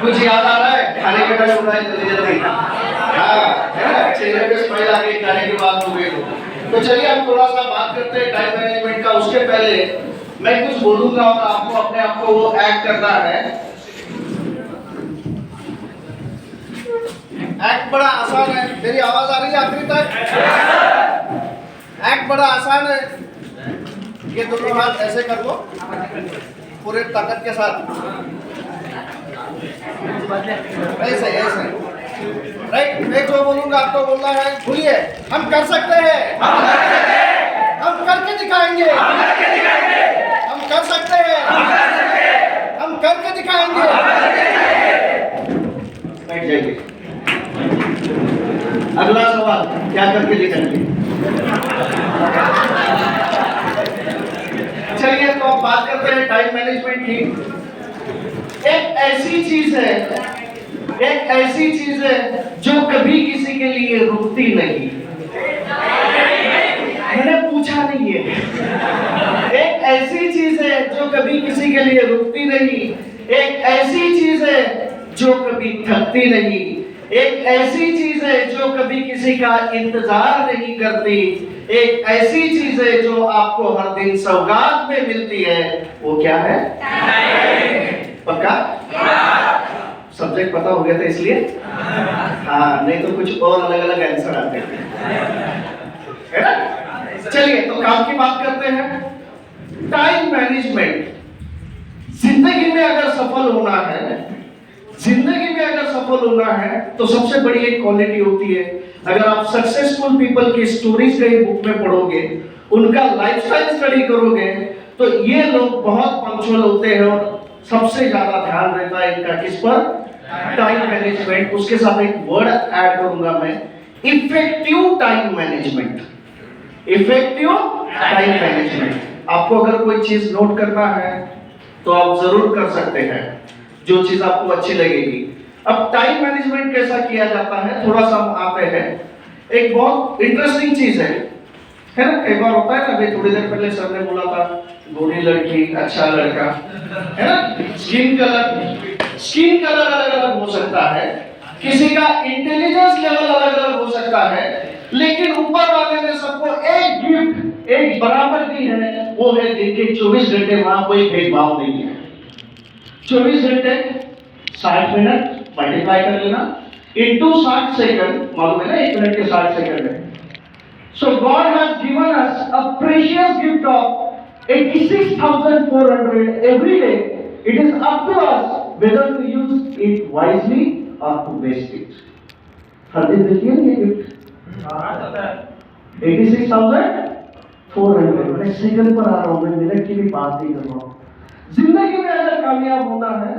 कुछ याद आ रहा है? खाने का टाइम हो रहा है, जल्दी जल्दी। हाँ, है ना? चेहरे पे स्माइल आ गई, खाने की बात हो गई तो चलिए हम थोड़ा सा बात करते हैं टाइम मैनेजमेंट का। उसके पहले मैं कुछ बोलूंगा और आपको अपने आप को वो एक्ट करना है। एक्ट बड़ा आसान है। मेरी आवाज आ रही है आखिरी तक? एक्ट बड़ा आसान है। ये दोनों हाथ ऐसे कर लो पूरे ताकत के साथ, ऐसे ऐसे, राइट? मैं जो बोलूंगा आपको बोलना है, भूलिए। हम कर सकते हैं, हम करके दिखाएंगे, हम कर सकते हैं, हम करके दिखाएंगे। बैठ जाइए। अगला सवाल, क्या करके दिखाएंगे? चलिए तो अब बात करते हैं टाइम मैनेजमेंट की। एक ऐसी चीज है जो कभी किसी के लिए रुकती नहीं। मैंने पूछा नहीं है। एक ऐसी चीज है जो कभी किसी के लिए रुकती नहीं। एक ऐसी चीज है जो कभी थकती नहीं। एक ऐसी चीज है जो कभी किसी का इंतजार नहीं करती। एक ऐसी चीज है जो आपको हर दिन सौगात में मिलती है। वो क्या है? पक्का? सब्जेक्ट पता हो गया था इसलिए? हाँ, नहीं तो कुछ और अलग अलग आंसर आते हैं, है ना? चलिए तो काम की बात करते हैं। Time management. जिंदगी में अगर सफल होना है तो सबसे बड़ी एक क्वालिटी होती है। अगर आप सक्सेसफुल पीपल की स्टोरीज कहीं बुक में पढ़ोगे, उनका लाइफस्टाइल स्टडी करोगे, तो ये लोग बहुत पंक्चुअल होते हैं और सबसे ज्यादा ध्यान रहता है इनका किस पर? Time management. उसके साथ एक वर्ड ऐड करूंगा मैं, effective time management. Effective time management. आपको अगर कोई चीज नोट करना है तो आप जरूर कर सकते हैं, जो चीज आपको अच्छी लगेगी। अब टाइम मैनेजमेंट कैसा किया जाता है, थोड़ा सा हम आते हैं। एक बहुत इंटरेस्टिंग चीज है ना? एक बार होता है ना, अभी थोड़ी देर पहले सर ने बोला था गोरी लड़की अच्छा लड़का, है ना? स्किन कलर अलग अलग हो सकता है, किसी का इंटेलिजेंस लेवल अलग अलग हो सकता है, लेकिन ऊपर वाले ने सबको एक गिफ्ट, एक बराबर दी है। वो है दिन के 24 घंटे। वहां कोई भेदभाव नहीं है। 24 घंटे 60 मिनट मल्टीप्लाई कर लेना इनटू 60 सेकंड। मालूम है ना 1 मिनट के 60 सेकंड है। So God has given us a precious gift of 86,400 every day. It is up to us whether to use it wisely or to waste it. हर दिन देखिए ना ये गिफ्ट 86,400। मैं सेकंड पर आ रहा हूँ, मैं मिनट की भी बात नहीं कर रहा हूँ। जिंदगी में अगर कामयाब होना है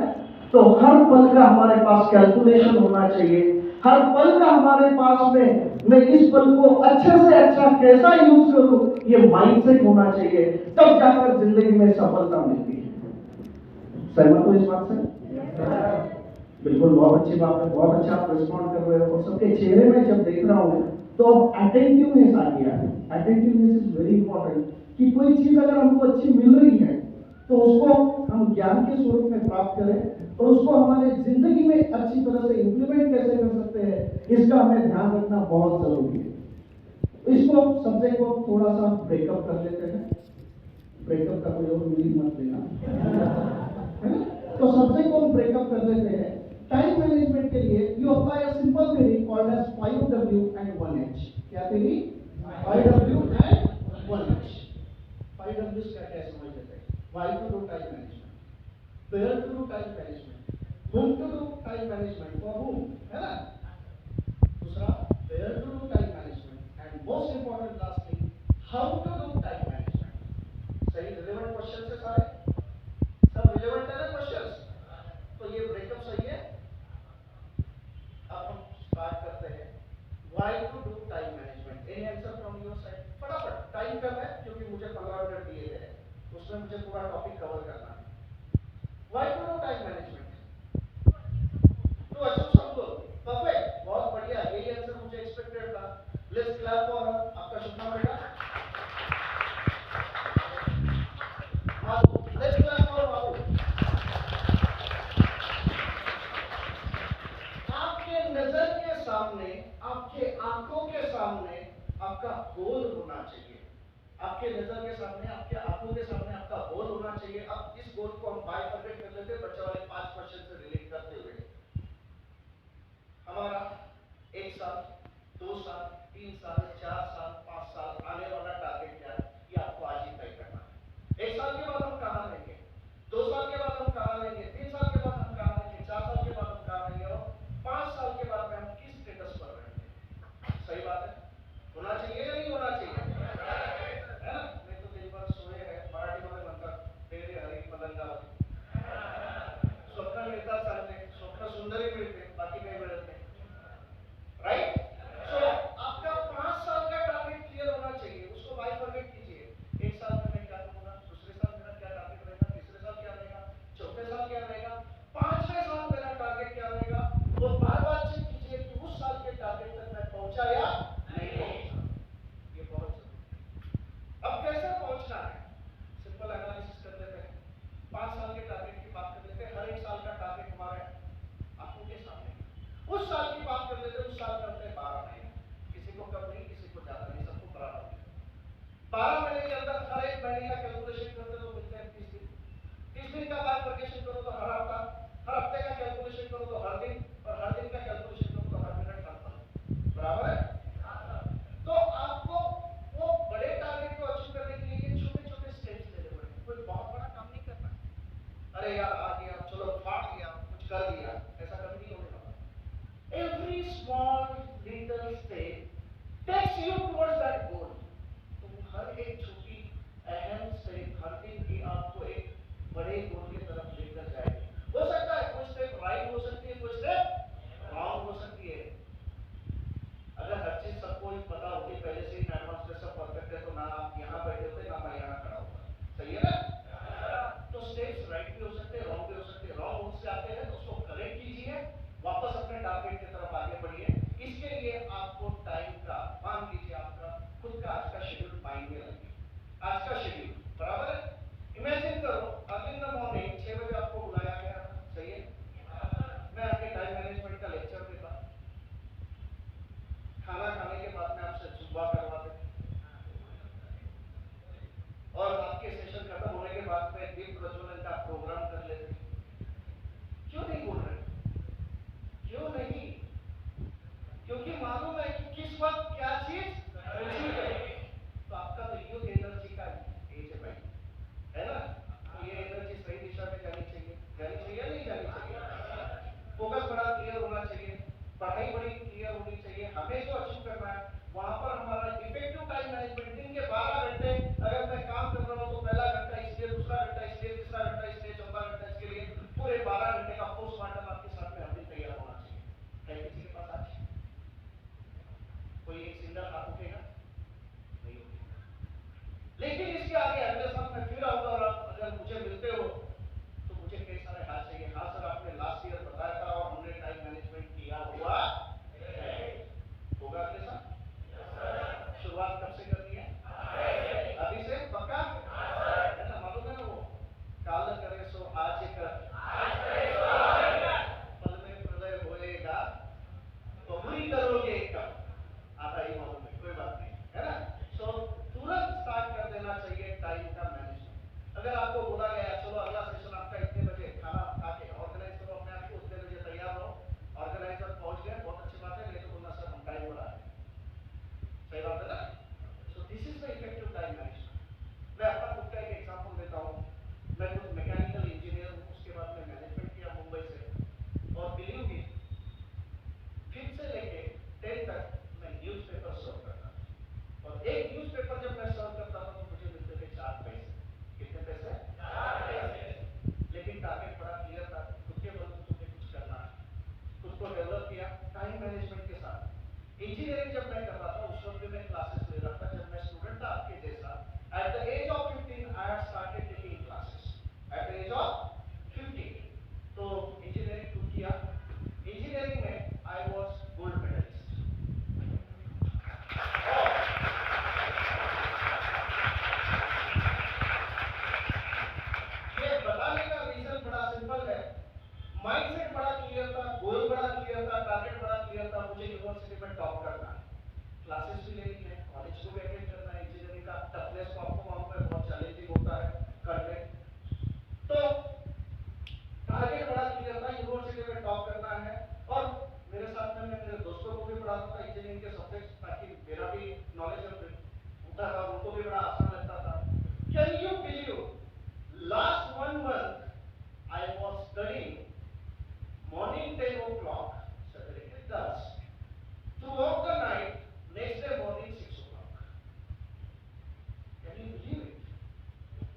तो हर पल का हमारे पास कैलकुलेशन होना चाहिए। हर पल का हमारे पास में मैं इस पल को अच्छे से अच्छा कैसा यूज करूं, ये माइंडसेट होना चाहिए। तब जाकर जिंदगी में सफलता मिलती है। सहमत हो इस बात से? बिल्कुल, बहुत अच्छी बात है। बहुत अच्छा आप रिस्पॉन्ड कर रहे हो और सबके चेहरे में जब देख रहा हूं तो अटेंटिवनेस आ गया है। अटेंटिवनेस इज वेरी इंपॉर्टेंट कि कोई चीज अगर हमको अच्छी मिल रही है तो उसको हम ज्ञान के स्वरूप में प्राप्त करें और उसको हमारे जिंदगी में अच्छी तरह से इंप्लीमेंट कैसे कर सकते हैं, इसका हमें ध्यान रखना बहुत जरूरी है। इसको सब्जेक्ट को थोड़ा सा ब्रेकअप कर लेते हैं। ब्रेकअप का कोई और मीनिंग मत देना, है ना? तो सब्जेक्ट को हम ब्रेकअप कर लेते हैं। टाइम मैनेजमेंट के लिए you apply a simple theory called as 5W and 1H। क्या theory? 5W and 1H। 5W क्या क्या समझ लेते हैं? Why to do time management, where to do time management, whom to do time management, for whom, है ना? दूसरा where to do time management, and most important last thing, how to do time management। सही relevant question है सारे? सब relevant है ना questions? तो ये ब्रेकअप सही है। अब हम बात करते हैं why to do time management। any answer from your side? फटाफट टाइम कम है क्योंकि मुझे 15 मिनट दिए गए हैं, उसमें मुझे पूरा टॉपिक कवर करना है। Why to do time management? तो अच्छा सब लोग परफेक्ट, बहुत बढ़िया, यही आंसर मुझे एक्सपेक्टेड था। लेट्स क्लैप फॉर आपका शुभ नाम बेटा। माइंडसेट बड़ा क्लियर था, गोल बड़ा क्लियर था, टारगेट बड़ा क्लियर था, मुझे यूनिवर्सिटी में टॉप करना है, क्लासेस भी लेनी है, कॉलेज को भी अटेंड करना है, इंजीनियरिंग का टफनेस को आपको वहां पर बहुत चैलेंजिंग होता है करने। तो टारगेट बड़ा क्लियर था, यूनिवर्सिटी में टॉप करना है, और मेरे साथ में मैं मेरे दोस्तों को भी पढ़ाता था इंजीनियरिंग के सब्जेक्ट्स, ताकि मेरा भी नॉलेज होता था, उनको भी बड़ा आसान लगता था। Can you believe, last 1 month I was studying morning 10 o'clock, Saturday के 10, throughout the night, next day morning 6 o'clock. Can you believe it?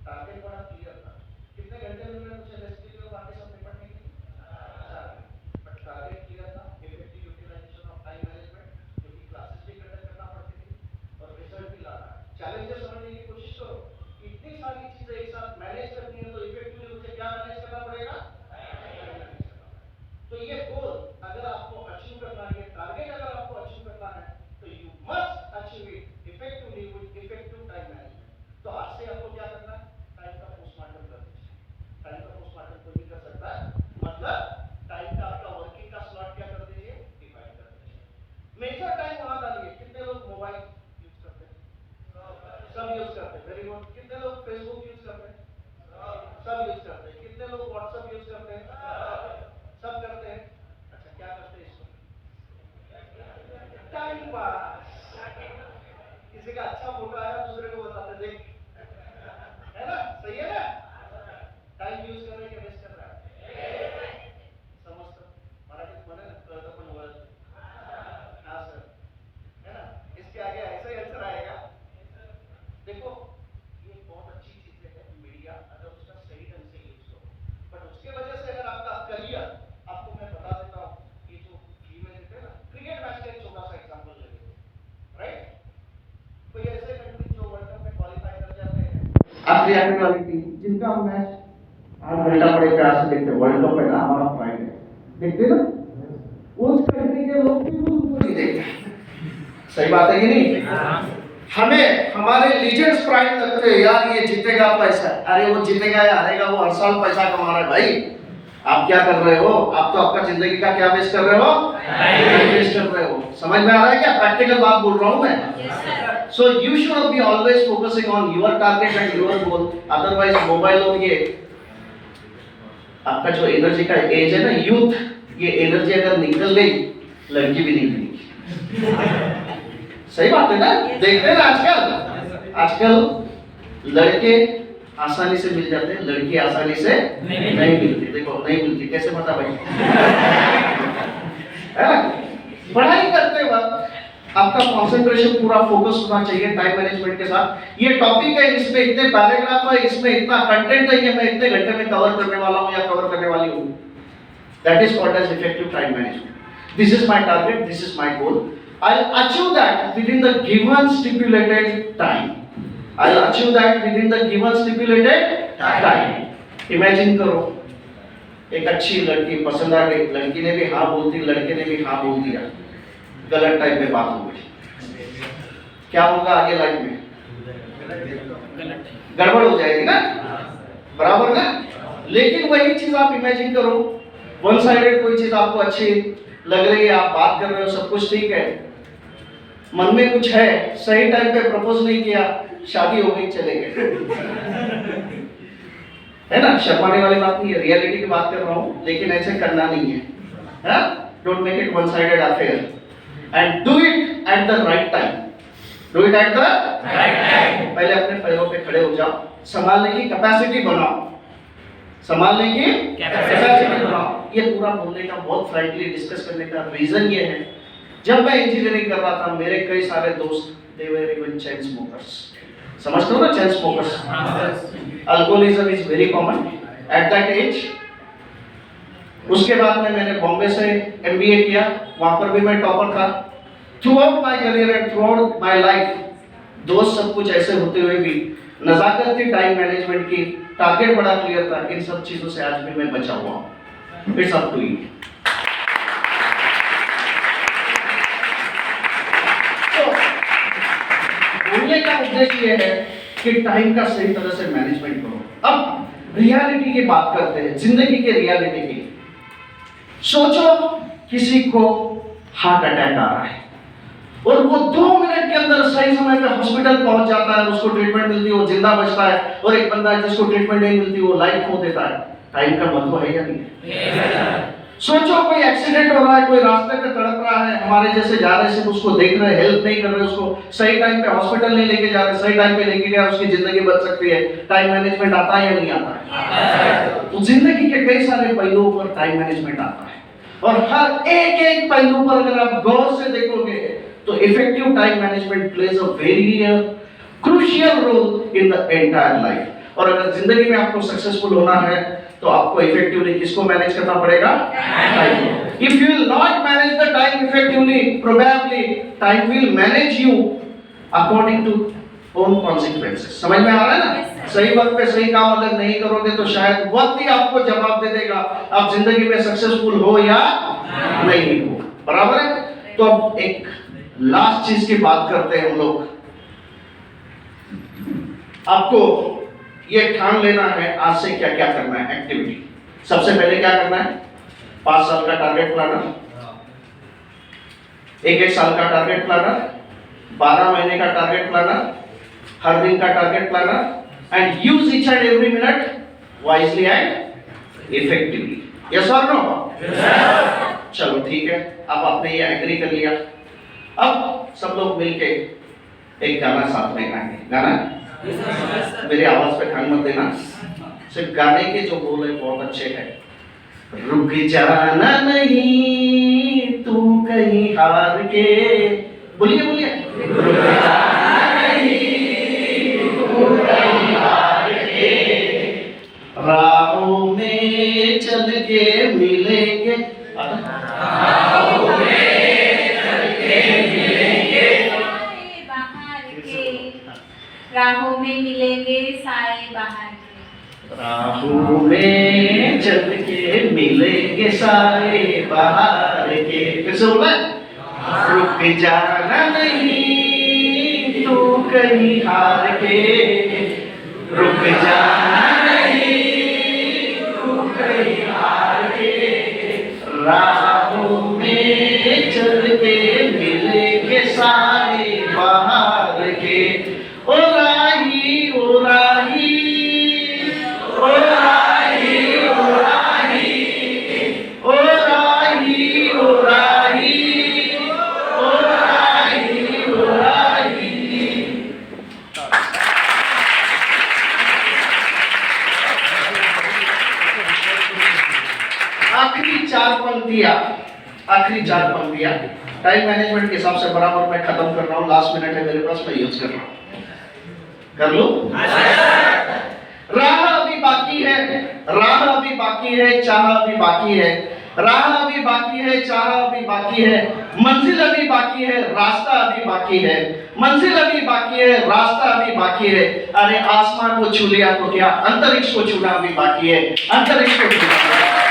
Target बड़ा क्लियर था, कितने घंटे मिले मुझे रेस्ट के लिए बाकी सब निपटने के लिए, 4 घंटे, बट टारगेट क्लियर था, effective utilization of time management, क्योंकि क्लासेस भी कंडक्ट करना पड़ती थी और रिजल्ट भी लाना है। चैलेंजेस समझने की कोशिश करो, इतनी सारी चीजें एक साथ मैनेज करनी है, तो इफेक्टिवली मुझे क्या मैनेज करना पड़ेगा, तो ये गोल अगर आपको अचीव करना है, टारगेट अगर आपको अचीव करना है, तो you must achieve it effectively with effective time management. तो आज से आपको क्या करना है, टाइम का पोस्टमार्टम कर दीजिए। टाइम का पोस्टमार्टम कोई भी कर सकता है, मतलब टाइम का आपका वर्किंग का स्लॉट क्या कर दीजिए, डिवाइड कर दीजिए। मेजर टाइम वहां डालिए। कितने लोग मोबाइल यूज करते हैं, सब यूज करते हैं, वेरी गुड। कितने लोग फेसबुक यूज करते हैं, सब यूज करते हैं। कितने लोग व्हाट्सएप यूज करते हैं, सब करते हैं। अच्छा, क्या करते हैं इसको, टाइम पास। किसी का अच्छा फोटो आया दूसरे को बताते, देख, है ना, सही है ना, टाइम यूज कर रहे हैं, वेस्ट कर रहा है, समझते मराठीत म्हणे कळतं पण वळत नाही। हाँ सर, है ना, इसके आगे ऐसा ही आंसर आएगा। देखो, ये बहुत अच्छी चीजें है मीडिया, अगर उसका सही ढंग से यूज करो, बट उसके वजह से अगर आपका करियर, आपको मैं बता देता हूँ, ये जो फीमेल देते हैं ना, क्रिकेट मैच का एक छोटा सा एग्जांपल ले लो, राइट। कोई ऐसे कंट्री जो वर्ल्ड कप में क्वालिफाई कर जाते हैं, आखिरी आने वाली टीम, जिनका मैच 8 घंटा बड़े प्यार से देखते हैं, वर्ल्ड कप है ना, हमारा प्राइड है, देखते ना, उस कंट्री के लोग भी उसको नहीं देखते। सही बात है कि नहीं? हमें हमारे लीजेंड्स प्राइड लगते हैं, यार ये जीतेगा पैसा, अरे वो जीतेगा या हारेगा, वो हर साल पैसा कमा रहा है भाई। आप क्या कर रहे हो, आप तो आपका जिंदगी का क्या वेस्ट कर रहे हो, टाइम वेस्ट कर रहे हो। समझ में आ रहा है क्या, प्रैक्टिकल बात बोल रहा हूं मैं। So you should be always focusing on your target and your goal, otherwise mobile और ये आपका जो एनर्जी का एज है ना, यूथ, ये एनर्जी अगर निकल गई, लड़की भी नहीं मिलेगी। सही बात है ना, देखते हैं ना आजकल लड़के आसानी से मिल जाते हैं, लड़की आसानी से नहीं मिलती। देखो नहीं मिलती, कैसे पता भाई, है ना। पढ़ाई करते वक्त आपका कंसंट्रेशन पूरा फोकस होना चाहिए टाइम मैनेजमेंट के साथ। ये टॉपिक है, इसमें इतने पैराग्राफ है, इसमें इतना कंटेंट है, ये मैं इतने घंटे में कवर करने वाला हूँ या कवर करने वाली हूँ। That is called as effective time management. This is my target, this is my goal, I'll achieve that within the given stipulated time. I'll achieve that within the given stipulated time. Imagine करो, एक अच्छी लड़की पसंद आ गई, लड़की ने भी हाँ बोल दी, लड़के ने भी हाँ बोल दिया, गलत टाइम पे बात हो गई, क्या होगा आगे लाइफ में, गड़बड़ हो जाएगी ना, बराबर ना। लेकिन वही चीज आप इमेजिन करो, वन साइडेड कोई चीज आपको अच्छी लग रही है, आप बात कर रहे हो, सब कुछ ठीक है, मन में कुछ है, सही टाइम पे प्रपोज नहीं किया, शादी हो गई, चले गए, है ना। शर्माने वाली बात नहीं है, रियलिटी की बात कर रहा हूँ, लेकिन ऐसे करना नहीं है। Don't make it one sided affair and do it at the right time. Do it at the right time. पहले अपने पैरों पे खड़े हो जाओ, संभालने की कैपेसिटी बनाओ, संभालने की कैपेसिटी बनाओ। ये पूरा बोलने का, बहुत फ्रैंकली डिस्कस करने का रीजन ये है, जब मैं इंजीनियरिंग कर रहा था, मेरे कई सारे दोस्त they were even chain smokers. समझते हो ना chain smokers, alcoholism is very common at that age. उसके बाद में मैंने बॉम्बे से एमबीए किया, वहां पर भी मैं टॉपर था। Through out my career and through out my life, दोस्त सब कुछ ऐसे होते हुए भी नजाकत थी, टाइम मैनेजमेंट की, टारगेट बड़ा क्लियर था, इन सब चीजों से आज भी मैं बचा हुआ हूं। It's up to you. बोलने का उद्देश्य ये है कि टाइम का सही तरह से मैनेजमेंट करो। अब रियलिटी की बात करते हैं, जिंदगी के रियलिटी की। सोचो किसी को हार्ट अटैक आ रहा है और वो 2 मिनट के अंदर सही समय पे हॉस्पिटल पहुंच जाता है, उसको ट्रीटमेंट मिलती है, वो जिंदा बचता है, और एक बंदा जिसको ट्रीटमेंट नहीं मिलती वो लाइफ खो देता है। टाइम का महत्व है या नहीं? सोचो कोई एक्सीडेंट हो रहा है, कोई रास्ते पे तड़प रहा है, हमारे जैसे जा रहे सिर्फ उसको देख रहे, हेल्प नहीं कर रहे, उसको सही टाइम पे हॉस्पिटल नहीं लेके जा रहे, सही टाइम पे लेके गया उसकी जिंदगी बच सकती है। टाइम मैनेजमेंट आता है या नहीं आता? तो जिंदगी के कई सारे पहलुओं पर टाइम मैनेजमेंट आता है, और हर एक पहलू पर अगर आप गौर से देखोगे तो effective time management plays a very crucial role in the entire life. और अगर जिंदगी में आपको सक्सेसफुल होना है तो आपको इफेक्टिवली किसको मैनेज करना पड़ेगा? Time. If you will not manage the time effectively, probably time will manage you according to own consequences. समझ में आ रहा है ना? सही वक्त पे सही काम अगर नहीं करोगे तो शायद वक्त ही आपको जवाब दे देगा आप जिंदगी में सक्सेसफुल हो या नहीं हो। बराबर है? तो अब एक लास्ट चीज की बात करते हैं हम लोग। आपको ये ठान लेना है आज से क्या क्या करना है एक्टिविटी। सबसे पहले क्या करना है? 5 साल का टारगेट प्लानर, 1 साल का टारगेट प्लानर, 12 महीने का टारगेट प्लानर, हर दिन का target planner, and use each and every minute wisely and effectively. Yes और नो? चलो ठीक है, अब आपने ये एग्री कर लिया। अब सब लोग मिलके एक गाना साथ में गाएंगे। गाना मेरी आवाज पे ध्यान मत देना, सिर्फ गाने के जो बोल है बहुत अच्छे हैं। रुक जाना नहीं तू कहीं हार के, बोलिए बोलिए। रुक जाना नहीं तू कहीं हार के, राहों में चल के मिलेंगे, राहों में चल के मिलेंगे, राहों में मिलेंगे साए बाहर के, राहों में चल के मिलेंगे साए बाहर के। फिर से बोला, रुक जाना नहीं तू कहीं हार के, रुक जाना नहीं तू कहीं हार के, राहों में चल के मिलेंगे साए बाहर के। ओ राही ओ राही ओ राही ओ राही ओ राही ओ राही ओ राही ओ राही। आखिरी 4 पंक्तियां टाइम मैनेजमेंट के हिसाब से बराबर मैं खत्म कर रहा हूँ। लास्ट मिनट है मेरे पास, मैं यूज कर रहा हूँ। कर लो। राह अभी बाकी है, राह अभी बाकी है, चाह अभी बाकी है, राह अभी बाकी है, चाह अभी बाकी है, मंजिल अभी बाकी है, रास्ता अभी बाकी है, मंजिल अभी बाकी है, रास्ता अभी बाकी है। अरे आसमान को छू लिया तो क्या, अंतरिक्ष को छूना अभी बाकी है, अंतरिक्ष को छूना